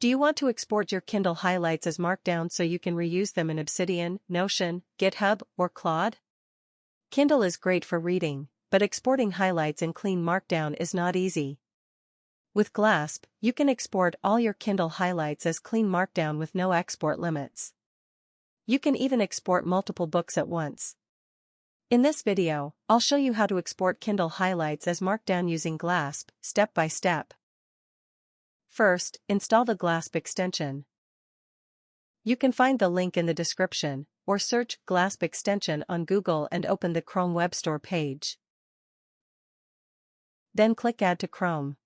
Do you want to export your Kindle highlights as Markdown so you can reuse them in Obsidian, Notion, GitHub, or Claude? Kindle is great for reading, but exporting highlights in clean Markdown is not easy. With Glasp, you can export all your Kindle highlights as clean Markdown with no export limits. You can even export multiple books at once. In this video, I'll show you how to export Kindle highlights as Markdown using Glasp, step by step. First, install the Glasp extension. You can find the link in the description, or search Glasp extension on Google and open the Chrome Web Store page. Then click Add to Chrome.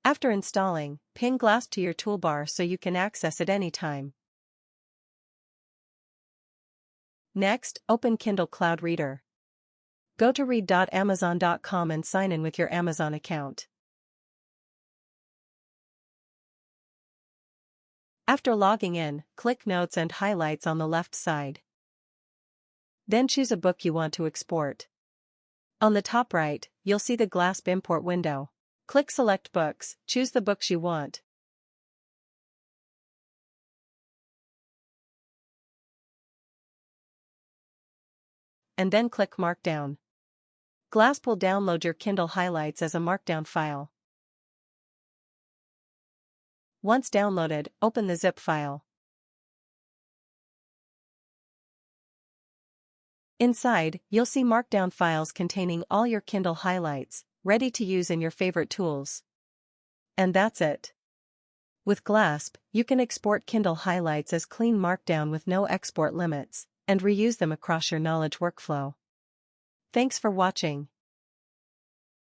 After installing, pin Glasp to your toolbar so you can access it anytime. Next, open Kindle Cloud Reader. Go to read.amazon.com and sign in with your Amazon account. After logging in, click Notes and Highlights on the left side. Then choose a book you want to export. On the top right, you'll see the Glasp import window. Click Select Books, choose the books you want. And then click Markdown. Glasp will download your Kindle highlights as a Markdown file. Once downloaded, open the zip file. Inside, you'll see Markdown files containing all your Kindle highlights, ready to use in your favorite tools. And that's it. With Glasp, you can export Kindle highlights as clean Markdown with no export limits, and reuse them across your knowledge workflow. Thanks for watching.